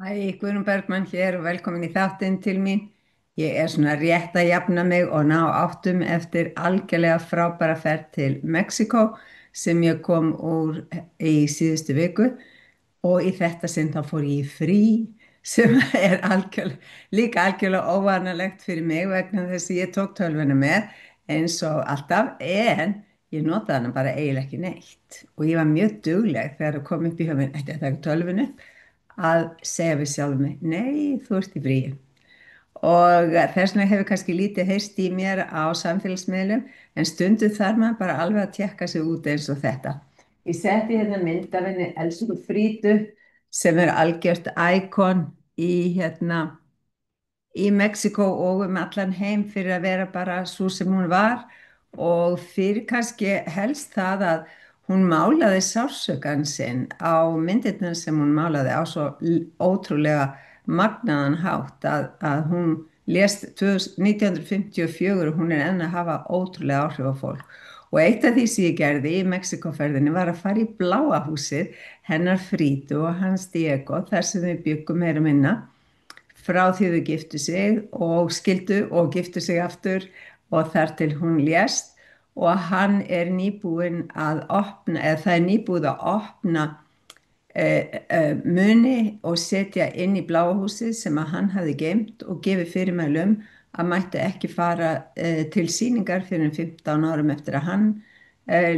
Hæ, Guðrún Bergmann hér og velkomin í þáttinn til mín. Ég er svona rétt að jafna mig og ná áttum eftir algjörlega frábæra ferð til Mexíkó sem ég kom úr í síðustu viku og í þetta sinn þá fór ég í frí sem er líka algjörlega óvanalegt fyrir mig vegna þess að ég tók tölvuna með eins og alltaf en ég notaði hana bara eiginlega ekki neitt og ég var mjög dugleg þegar það kom upp í höfum ætti að taka tölvunu að segja við sjálfum mig, nei, þú ert í fríi. Og þess vegna hefur kannski lítið heyrst í mér á samfélagsmiðlum, en stundu þarf maður bara alveg að tékka sig út eins og þetta. Ég setti hérna mynd af henni Elsku Frídu sem er algjört íkon í Mexíkó og allan heim fyrir að vera bara svo sem hún var og fyrir kannski helst það að hún málaði sársaukann sinn á myndirnar sem hún málaði á svo ótrúlega magnaðan hátt að hún lést 1954 og hún er enn að hafa ótrúlega áhrif á fólk. Og eitt af því sem ég gerði í Mexíkóferðinni var að fara í Bláa húsið hennar Frídu og hans Diego þar sem við byggum meira minna frá því þau giftu sig og skildu og giftu sig aftur og þar til hún lést og hann er nýbúinn að opna, eða það er nýbúið að opna muni og setja inn í Bláa húsið sem að hann hafði geymt og gefið fyrirmælum að mætti ekki fara til sýningar fyrir 15 árum eftir að hann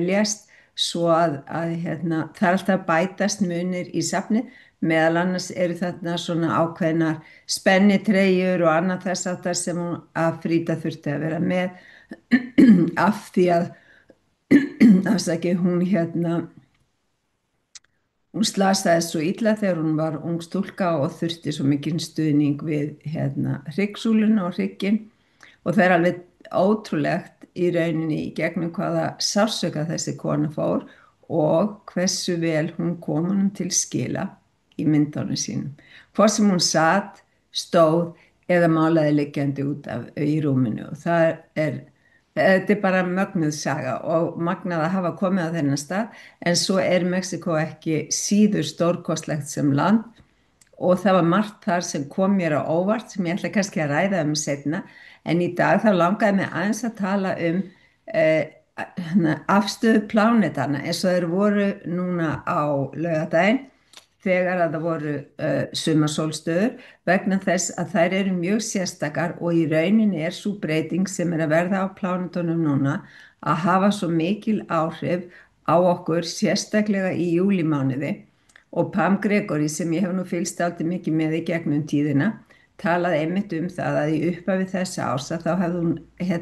lést svo það er alltaf bætast munir í safnið. Meðal annars eru þarna svona ákveðnar spennitreyjur og annað þess áttar sem hún að Frída þurfti að vera með af því að afsakið hún slasaði svo illa þegar hún var ung stúlka og þurfti svo mikinn stuðning við hryggsúluna og hrygginn og það er alveg ótrúlegt í rauninni í gegnum hvaða sársauka þessi kona fór og hversu vel hún kom honum til skila í myndunum sínum. Hvað sem hún satt, stóð eða málaði liggjandi út af í rúminu og þetta er bara mögnuð saga og magnað að hafa komið á þennan stað en svo er Mexíkó ekki síður stórkostlegt sem land og það var margt þar sem kom mér á óvart sem ég ætla kannski að ræða seinna en í dag þá langaði mig aðeins að tala afstöðu plánetana eins og þeir voru núna á laugardaginn þegar að það voru sumarsólstöður vegna þess að þær eru mjög sérstakar og í rauninni er svo breyting sem er að verða á plánetunum núna að hafa svo mikil áhrif á okkur sérstaklega í júlímánuði og Pam Gregory sem ég hef nú fylgst aldrei mikið með í gegnum tíðina talaði einmitt það að í upphafi þessa árs að þá hefði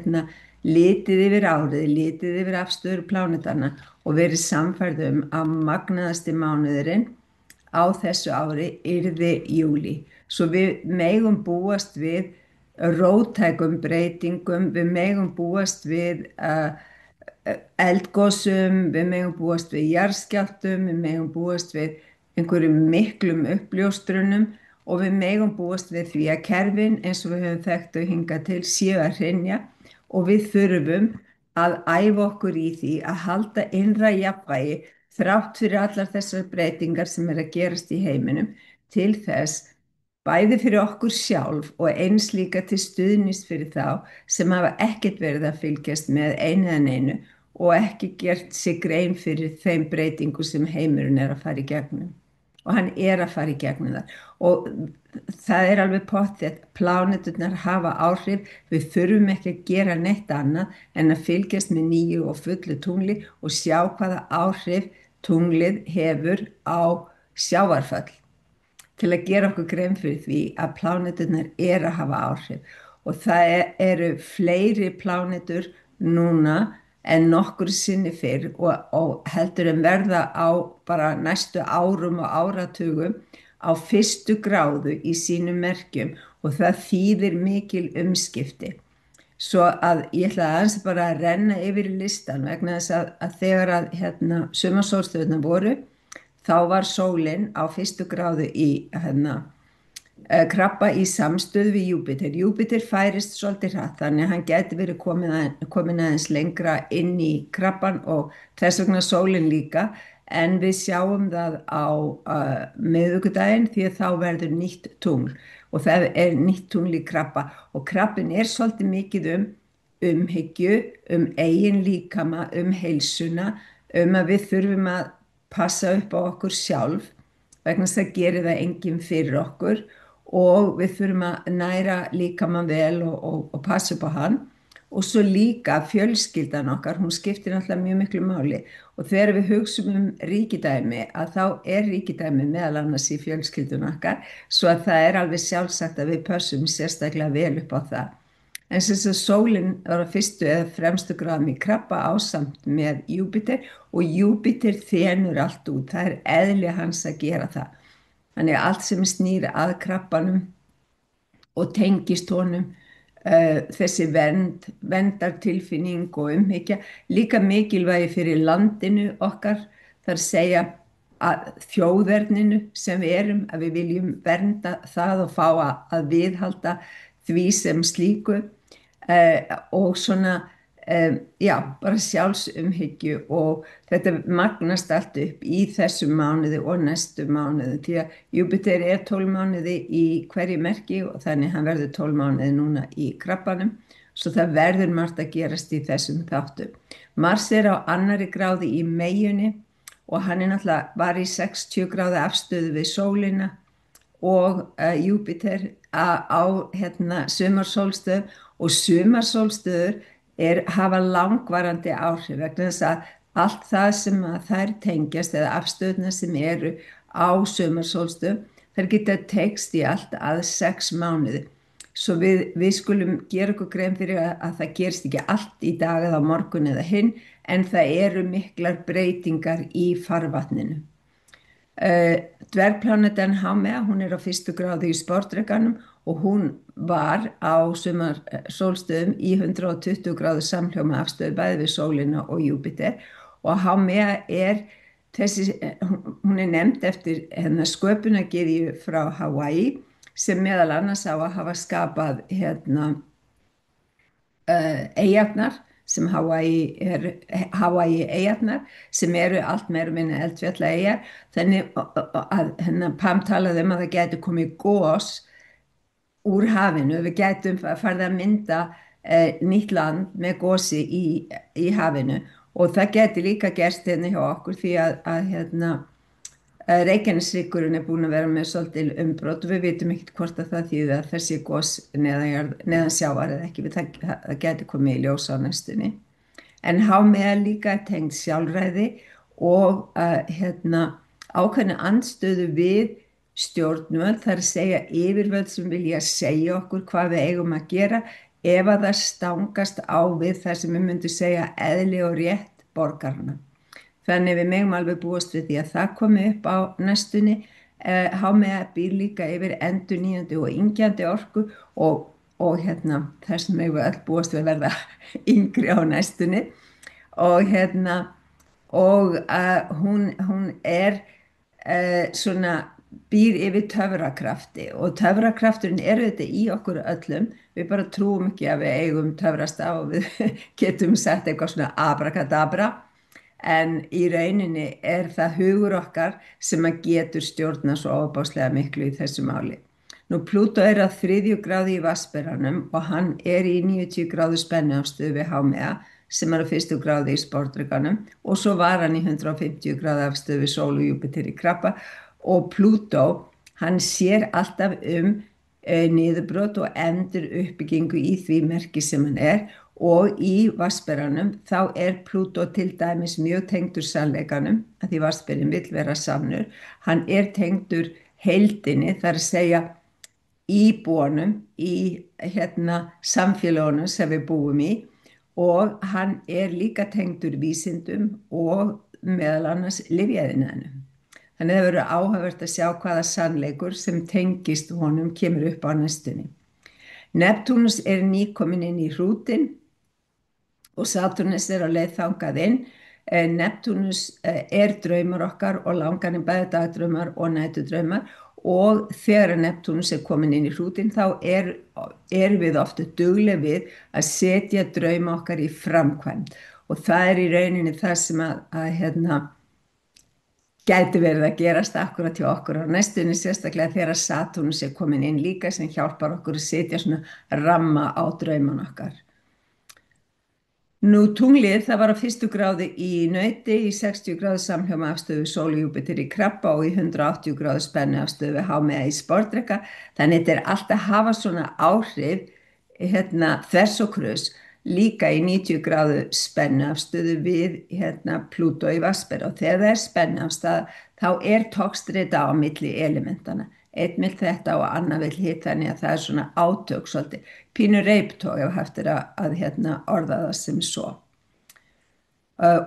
hún litið yfir árið, litið yfir afstöður plánetana og verið sannfærð að magnaðasti mánuðurinn á þessu ári yrði júlí. Svo við megum búast við róttækum breytingum, við megum búast við eldgosum, við megum búast við jarðskjálftum, við megum búast við einhverjum miklum uppljóstrunum og við megum búast við því að kerfin eins og við höfum þekkt og hingað til séu að hrynja og við þurfum að æfa okkur í því að halda innra jafnvægi þrátt fyrir allar þessar breytingar sem er að gerast í heiminum til þess bæði fyrir okkur sjálf og eins líka til stuðnings fyrir þá sem hafa ekkert verið að fylgjast með einu eða neinu og ekki gert sig grein fyrir þeim breytingu sem heimurinn er að fara í gegnum og hann er að fara í gegnum það og það er alveg pottþétt pláneturnar hafa áhrif við þurfum ekki að gera neitt annað en að fylgjast með nýju og fullu tungli og sjá hvaða áhrif tunglið hefur á sjávarföll til að gera okkur grein fyrir því að pláneturnar eru að hafa áhrif og það eru fleiri plánetur núna en nokkur sinni fyrr og heldur en verða á bara næstu árum og áratugum á fyrstu gráðu í sínum merkjum og það þýðir mikil umskipti. Svo að ég ætla aðeins bara að renna yfir listan vegna þess að þegar að sumarsólstöðurnar voru þá var sólin á fyrstu gráðu í krabba í samstöðu við Júpíter. Júpíter færist svolítið hratt þannig að hann gæti verið komin aðeins lengra inn í krabban og þess vegna sólin líka en við sjáum það á miðvikudaginn því að þá verður nýtt tungl og það er nýtt tungl í krabba og krabbin er svolítið mikið umhyggju, eigin líkama, heilsuna, að við þurfum að passa upp á okkur sjálf vegna þess að það gerir það enginn fyrir okkur og við þurfum að næra líkamann vel og passa upp á hann og svo líka fjölskyldan okkar, hún skiptir náttúrulega mjög miklu máli og þegar við hugsum ríkidæmi að þá er ríkidæmi meðal annars í fjölskyldun okkar svo að það er alveg sjálfsagt að við pössum sérstaklega vel upp á það. En sem þess að sólin var á fyrstu eða fremstu gráðum í krabba ásamt með Júpíter og Júpíter þenur allt út, það er eðli hans að gera það. Þannig að allt sem snýr að krabbanum og tengist honum, þessi verndartilfinning og umhyggja, líka mikilvægi fyrir landinu okkar, þar segja að þjóðerninu sem við erum, að við viljum vernda það og fá að viðhalda því sem slíku og svona, já, bara sjálfsumhyggju og þetta magnast allt upp í þessum mánuði og næstu mánuði því að Júpíter er 12 mánuði í hverju merki og þannig hann verður 12 mánuði núna í krabbanum svo það verður margt að gerast í þessum þáttum. Mars er á annarri gráðu í meyjunni og hann er náttúrulega var í 60 gráðu afstöðu við sólina og Júpíter á sumarsólstöð og sumarsólstöður hafa langvarandi áhrif vegna þess að allt það sem að þær tengjast eða afstöðuna sem eru á sumarsólstöðum þær geta teikst í allt að 6 mánuði. Svo við skulum gera okkur grein fyrir að það gerist ekki allt í dag eða á morgun eða hinn en það eru miklar breytingar í farvatninu. Dvergplánetan Haumea, hún er á fyrstu gráðu í sportdrekanum og hún var á sumarsólstöðum í 120 gráðu samhljóma afstöðu bæði við sólina og Júpíter og Haumea hún er nefnd eftir sköpunargyðju frá Hawaii sem meðal annars á að hafa skapað eyjarnar sem Hawaii eyjarnar sem eru allt meira minna eldfjallaeyjar þannig að Pam talaði að það gæti komið gos úr hafinu, við gætum farið að mynda nýtt land með gosi í hafinu og það gæti líka gerst hjá okkur því að Reykjaneshryggur er búin að vera með svolítil umbrot og við vitum ekkert hvort að það þýðir að þessi gos neðan sjávar eða ekki, það gæti komið í ljós á næstunni. En Haumea líka tengd sjálfræði og ákveðna andstöðu við stjórnvöld, þar að segja yfirvöld sem vilja segja okkur hvað við eigum að gera ef að það stangast á við það sem við myndum segja eðli og rétt borgarna. Þannig við megum alveg búast við því að það komi upp á næstunni. Haumea býr líka yfir endurnýjandi og yngjandi orku og þess megum við öll búast við að verða yngri á næstunni og hún er svona býr yfir töfrakrafti og töfrakrafturinn þetta í okkur öllum. Við bara trúum ekki að við eigum töfrasta og við getum sagt eitthvað svona abrakadabra. En í rauninni það hugur okkar sem að getur stjórna svo ofboðslega miklu í þessu máli. Nú Plútó á 3. gráðu í Vatnsberanum og hann í 90 gráðu spennuafstöðu við Haumea sem á 1. gráðu í sportdrekanum og svo var hann í 150 gráðu afstöðu við sól og Júpíter í krabba og Plútó, hann sér alltaf niðurbrot og endur uppbyggingu í því merki sem hann og í Vatnsberanum þá Plútó til dæmis mjög tengdur sannleikanum að því Vatnsberinn vill vera sannur. Hann tengdur heildinni, þar að segja íbúanum í samfélagunum sem við búum í og hann líka tengdur vísindum og meðal annars lyfjaiðnaðinum. Þannig það verður áhugavert að sjá hvaða sannleikur sem tengist honum kemur upp á næstunni. Neptúnus nýkominn inn í hrútinn og Satúrnus á leið þangað inn. Neptúnus draumar okkar og langarinn bæði dagdraumar og nætudraumar og þegar Neptúnus kominn inn í hrútinn þá við ofta dugleg við að setja drauma okkar í framkvæmd og það í rauninni það sem að gæti verið að gerast akkurat hjá okkur á næstunni, sérstaklega þegar Satúrnus er komin inn líka sem hjálpar okkur að setja svona ramma á drauman okkar. Nú tunglið það var á 1. gráðu í Nauti, í 60 gráðu samhljóma afstöðu Sólu Júpíter í Krabba og í 180 gráðu spennu afstöðu Hámega í Sportdrekka. Þannig þetta er alltaf að hafa svona áhrif þvers og krus líka í 90 gráðu spennu afstöðu við Plútó í Vatnsbera, og þegar það er spennu afstæða þá er togstreita á milli elementana. Einn vill þetta og annar vill hitt, þannig að það er svona átök svolítið. Pínu reiptog ef hægt er að orða það sem svo.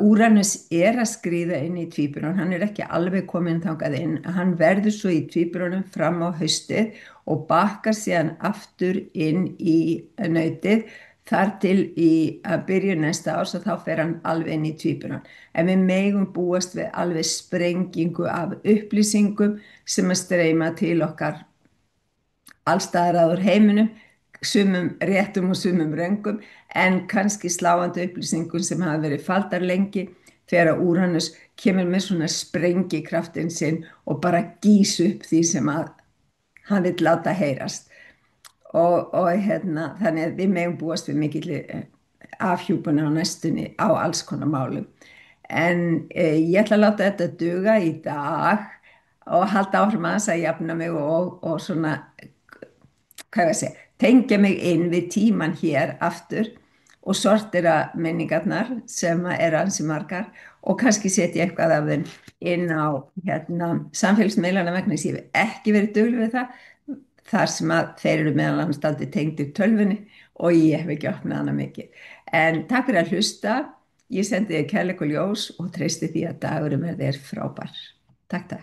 Úranus er að skríða inn í Tvíburan, hann er ekki alveg komin þangað inn, hann verður svo í Tvíburunum fram á haustið og bakkar síðan aftur inn í Nautið þar til í að byrja næsta árs, og þá fer hann alveg inn í Tvíburan. En við megum búast við alveg sprengingu af upplýsingum sem að streyma til okkar allstaðar að úr heiminum, sumum réttum og sumum röngum, en kannski sláandi upplýsingum sem hafa verið faldar lengi, þegar Úranus kemur með svona sprengikraftin sinn og bara gís upp því sem að hann vill láta heyrast. Og þannig að við megum búast við mikill afhjúpun á næstunni á alls konar málum. En ég ætla að láta þetta duga í dag og halda áfram aðeins að jafna mig og svona, hvað ég að segja, tengja mig inn við tíman hér aftur og sortera minningarnar sem eru ansi margar, og kannski setja eitthvað af þeim inn á samfélagsmiðlana vegna þess að ég hef ekki verið dugleg við það, þar sem að þeir eru meðal annars dálítið tengdir tölvunni og ég hef ekki opnað hana mikið. En takk fyrir að hlusta, ég sendi þér kærleik og ljós og treysti því að dagurum verði frábær. Takk.